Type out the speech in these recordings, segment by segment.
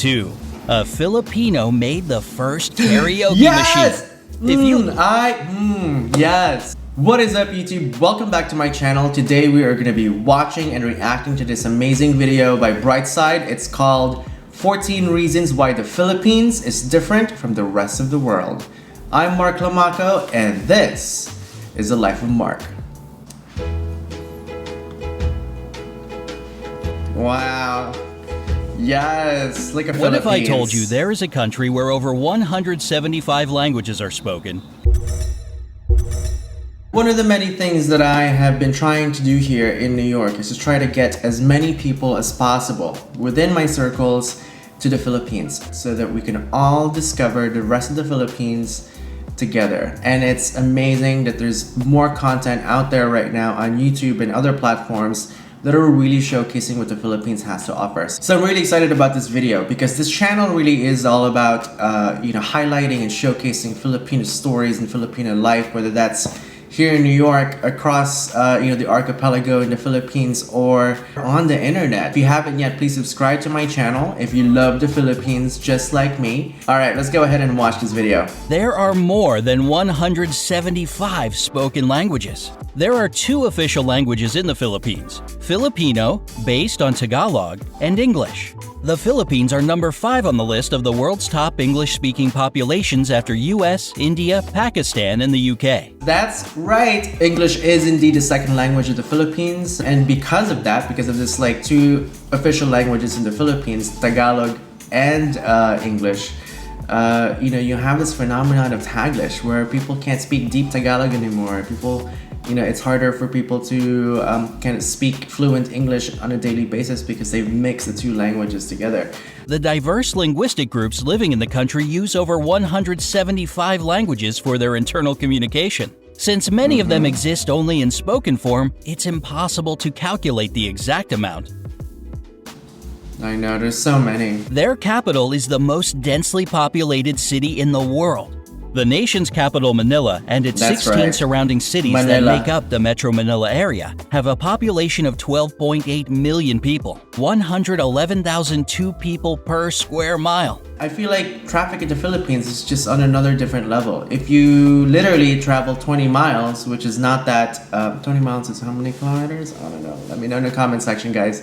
2. A Filipino made the first karaoke Yes! machine. Yes! What is up, YouTube? Welcome back to my channel. Today we are going to be watching and reacting to this amazing video by Brightside. It's called 14 Reasons Why the Philippines is Different from the Rest of the World. I'm Mark Lamaco, and this is the Life of Mark. Wow. Yes, like a Philippines. What if I told you there is a country where over 175 languages are spoken? One of the many things that I have been trying to do here in New York is to try to get as many people as possible within my circles to the Philippines so that we can all discover the rest of the Philippines together. And it's amazing that there's more content out there right now on YouTube and other platforms that are really showcasing what the Philippines has to offer. So I'm really excited about this video because this channel really is all about highlighting and showcasing Filipino stories and Filipino life, whether that's here in New York, across the archipelago in the Philippines, or on the internet. If you haven't yet, please subscribe to my channel if you love the Philippines just like me. Alright, let's go ahead and watch this video. There are more than 175 spoken languages. There are 2 official languages in the Philippines: Filipino, based on Tagalog, and English. The Philippines are number 5 on the list of the world's top English-speaking populations after US, India, Pakistan, and the UK. That's right! English is indeed the second language of the Philippines, and because of this 2 official languages in the Philippines, Tagalog and English, you have this phenomenon of Taglish where people can't speak deep Tagalog anymore. It's harder for people to kind of speak fluent English on a daily basis because they've mixed the 2 languages together. The diverse linguistic groups living in the country use over 175 languages for their internal communication. Since many of them exist only in spoken form, it's impossible to calculate the exact amount. I know, there's so many. Their capital is the most densely populated city in the world. The nation's capital, Manila, and its 16 surrounding cities that make up the Metro Manila area have a population of 12.8 million people, 111,002 people per square mile. I feel like traffic in the Philippines is just on another different level. If you literally travel 20 miles, which is not that, 20 miles is how many kilometers? I don't know. Let me know in the comment section, guys.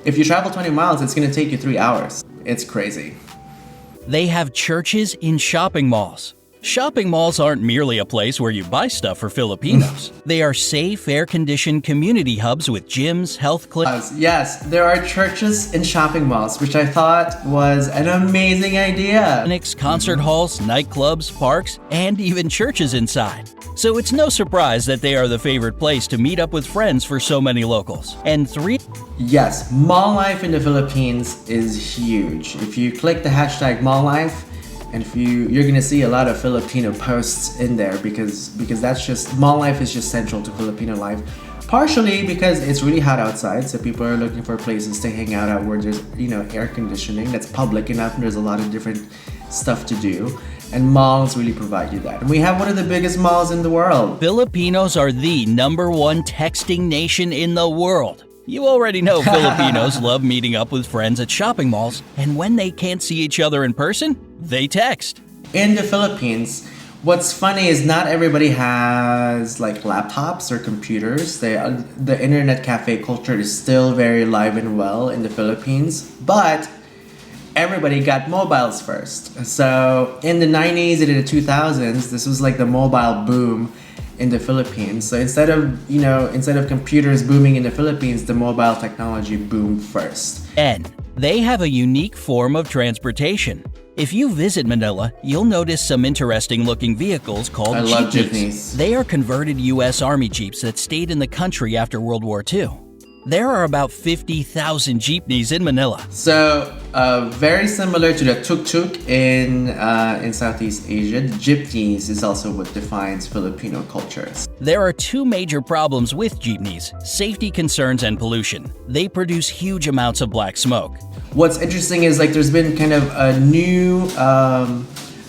If you travel 20 miles, it's gonna take you 3 hours. It's crazy. They have churches in shopping malls. Shopping malls aren't merely a place where you buy stuff for Filipinos. They are safe, air-conditioned community hubs with gyms, health clinics. Yes, there are churches in shopping malls, which I thought was an amazing idea. Clinics, concert halls, nightclubs, parks, and even churches inside. So it's no surprise that they are the favorite place to meet up with friends for so many locals. And 3. Yes, mall life in the Philippines is huge. If you click the hashtag mall life, and you're gonna see a lot of Filipino posts in there because that's just, mall life is just central to Filipino life. Partially because it's really hot outside, so people are looking for places to hang out at where there's air conditioning that's public enough and there's a lot of different stuff to do. And malls really provide you that. And we have one of the biggest malls in the world. Filipinos are the #1 texting nation in the world. You already know Filipinos love meeting up with friends at shopping malls, and when they can't see each other in person, they text. In the Philippines, what's funny is not everybody has laptops or computers. The internet cafe culture is still very alive and well in the Philippines, but everybody got mobiles first. So in the 90s and in the 2000s, this was like the mobile boom in the Philippines. So instead of computers booming in the Philippines, the mobile technology boomed first. And they have a unique form of transportation. If you visit Manila, you'll notice some interesting looking vehicles called jeepneys. I love jeepneys. They are converted US Army Jeeps that stayed in the country after World War II. There are about 50,000 jeepneys in Manila. So, very similar to the tuk-tuk in Southeast Asia, jeepneys is also what defines Filipino culture. There are 2 major problems with jeepneys: safety concerns and pollution. They produce huge amounts of black smoke. What's interesting is there's been kind of a new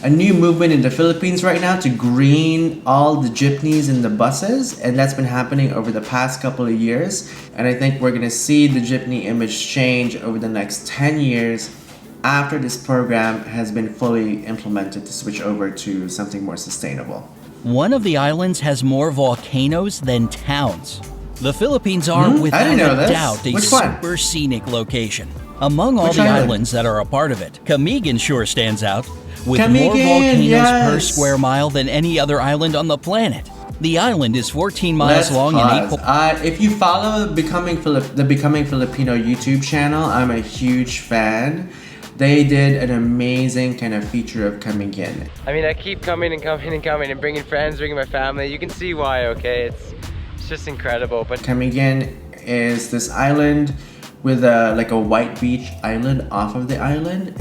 a new movement in the Philippines right now to green all the jeepneys and the buses, and that's been happening over the past couple of years. And I think we're gonna see the jeepney image change over the next 10 years after this program has been fully implemented to switch over to something more sustainable. One of the islands has more volcanoes than towns. The Philippines are, without a doubt, a super scenic location. Among all the islands that are a part of it, Camiguin sure stands out, with more volcanoes per square mile than any other island on the planet. The island is 14 miles long and 8. If you follow the Becoming Filipino YouTube channel, I'm a huge fan. They did an amazing kind of feature of Camiguin. I mean, I keep coming and bringing friends, bringing my family. You can see why, okay? It's just incredible. But Camiguin is this island with like a white beach island off of the island.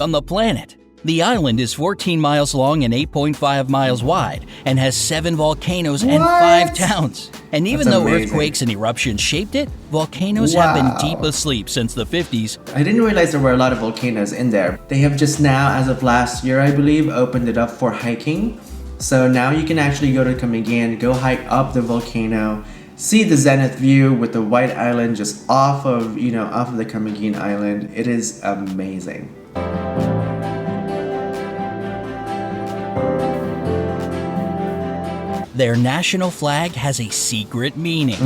On the planet. The island is 14 miles long and 8.5 miles wide and has 7 volcanoes and 5 towns. And even though earthquakes and eruptions shaped it, volcanoes have been deep asleep since the 50s. I didn't realize there were a lot of volcanoes in there. They have just now, as of last year, I believe, opened it up for hiking. So now you can actually go to Camiguin, go hike up the volcano, see the zenith view with the white island just off of the Camiguin Island. It is amazing. Their national flag has a secret meaning.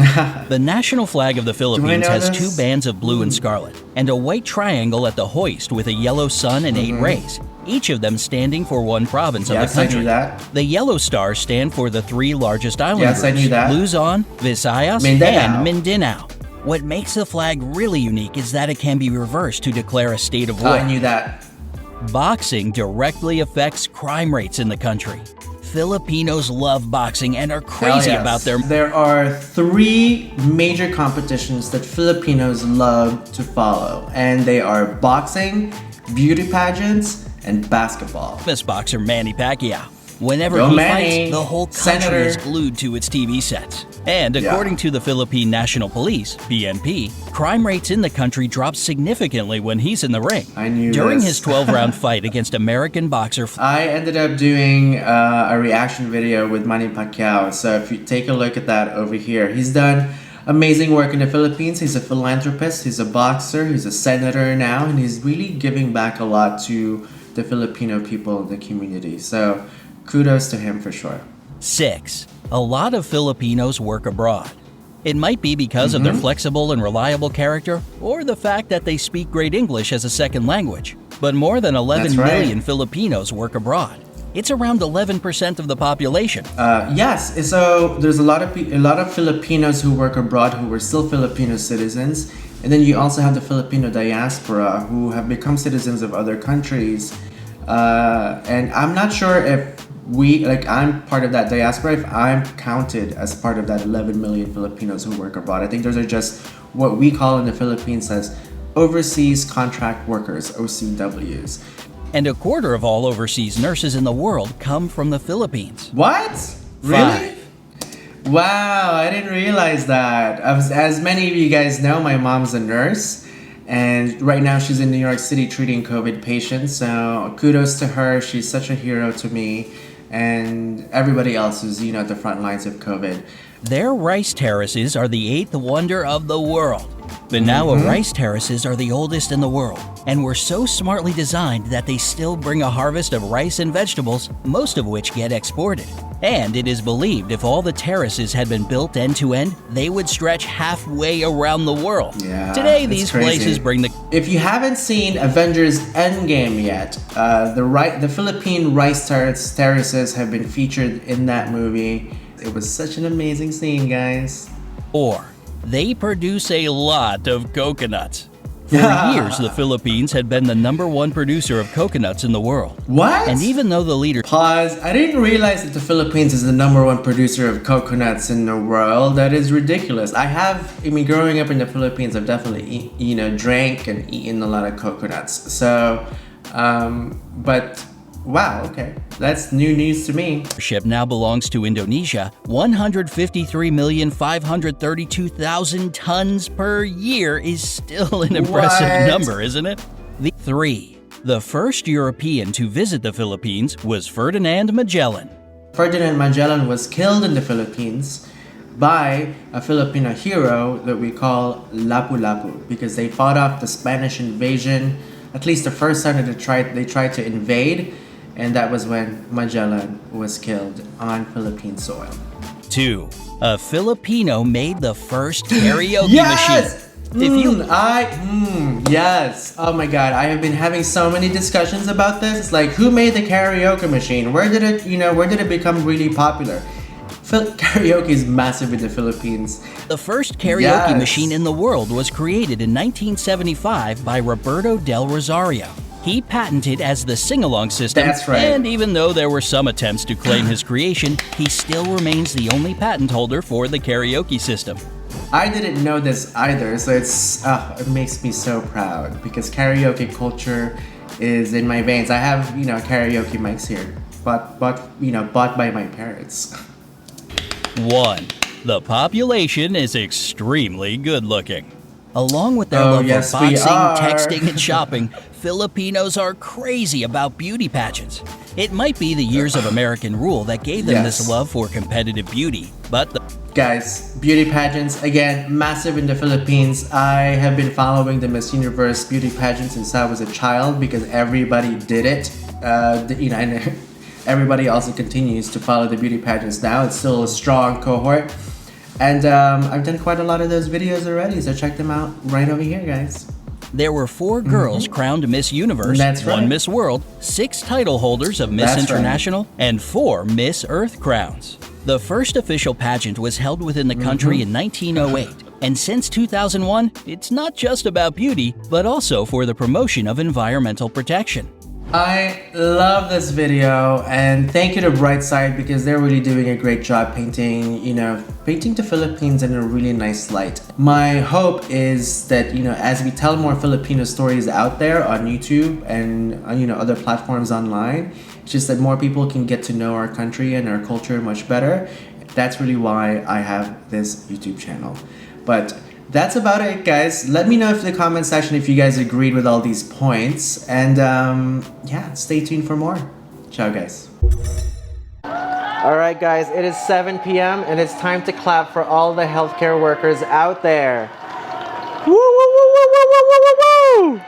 The national flag of the Philippines has 2 bands of blue and scarlet, and a white triangle at the hoist with a yellow sun and 8 rays, each of them standing for one province of the country. I knew that. The yellow stars stand for the 3 largest island groups, I knew that. Luzon, Visayas, and Mindanao. What makes the flag really unique is that it can be reversed to declare a state of war. I knew that. Boxing directly affects crime rates in the country. Filipinos love boxing and are crazy about their... There are 3 major competitions that Filipinos love to follow, and they are boxing, beauty pageants, and basketball. Famous boxer Manny Pacquiao. Whenever he fights, the whole country is glued to its TV sets. And according to the Philippine National Police, PNP, crime rates in the country drop significantly when he's in the ring. I knew During his 12-round fight against American boxer... I ended up doing a reaction video with Manny Pacquiao, so if you take a look at that over here, he's done amazing work in the Philippines. He's a philanthropist, he's a boxer, he's a senator now, and he's really giving back a lot to the Filipino people in the community. So kudos to him for sure. 6. A lot of Filipinos work abroad. It might be because of their flexible and reliable character, or the fact that they speak great English as a second language. But more than 11 million Filipinos work abroad. It's around 11% of the population. Yes, so there's a lot of Filipinos who work abroad who are still Filipino citizens, and then you also have the Filipino diaspora who have become citizens of other countries. And I'm not sure if I'm part of that diaspora, if I'm counted as part of that 11 million Filipinos who work abroad. I think those are just what we call in the Philippines as overseas contract workers, OCWs. And a quarter of all overseas nurses in the world come from the Philippines. What? Really? 5. Wow, I didn't realize that. As many of you guys know, my mom's a nurse. And right now she's in New York City treating COVID patients. So kudos to her. She's such a hero to me and everybody else who's, at the front lines of COVID. Their rice terraces are the 8th wonder of the world. Banawa rice terraces are the oldest in the world and were so smartly designed that they still bring a harvest of rice and vegetables, most of which get exported. And it is believed if all the terraces had been built end to end, they would stretch halfway around the world. Yeah, today, these places bring the... If you haven't seen Avengers Endgame yet, the Philippine rice terraces have been featured in that movie. It was such an amazing scene, guys. Or, they produce a lot of coconuts. For years, the Philippines had been the #1 producer of coconuts in the world. What? And even though the leader... Pause. I didn't realize that the Philippines is the #1 producer of coconuts in the world. That is ridiculous. Growing up in the Philippines, I've definitely drank and eaten a lot of coconuts. So, but... Wow, okay. That's new news to me. Ship now belongs to Indonesia. 153,532,000 tons per year is still an impressive number, isn't it? 3. The first European to visit the Philippines was Ferdinand Magellan. Ferdinand Magellan was killed in the Philippines by a Filipino hero that we call Lapu-Lapu, because they fought off the Spanish invasion, at least the first time that they tried to invade, and that was when Magellan was killed on Philippine soil. 2. A Filipino made the first karaoke Yes! machine. Yes. Oh my god, I have been having so many discussions about this. It's like, who made the karaoke machine? Where did it become really popular? Karaoke is massive in the Philippines. The first karaoke machine in the world was created in 1975 by Roberto Del Rosario. He patented as the sing-along system, That's right. And even though there were some attempts to claim his creation, he still remains the only patent holder for the karaoke system. I didn't know this either, so it makes me so proud because karaoke culture is in my veins. I have, karaoke mics here, bought by my parents. 1. The population is extremely good-looking. Along with their love yes, for we boxing, are. texting, and shopping, Filipinos are crazy about beauty pageants. It might be the years of American rule that gave them this love for competitive beauty, but Guys, beauty pageants, again, massive in the Philippines. I have been following the Miss Universe beauty pageant since I was a child because everybody did it. And everybody also continues to follow the beauty pageants now. It's still a strong cohort. And I've done quite a lot of those videos already, so check them out right over here, guys. there were 4 girls crowned Miss Universe, That's 1 right. Miss World, 6 title holders of Miss That's right. International, and 4 Miss Earth crowns. The first official pageant was held within the country in 1908, and since 2001, it's not just about beauty, but also for the promotion of environmental protection. I love this video, and thank you to Brightside because they're really doing a great job painting the Philippines in a really nice light. My hope is that, as we tell more Filipino stories out there on YouTube and other platforms online, it's just that more people can get to know our country and our culture much better. That's really why I have this YouTube channel. But that's about it, guys. Let me know in the comment section if you guys agreed with all these points. And yeah, stay tuned for more. Ciao, guys. Alright, guys, it is 7 p.m. and it's time to clap for all the healthcare workers out there. Woo, woo, woo, woo, woo, woo, woo, woo!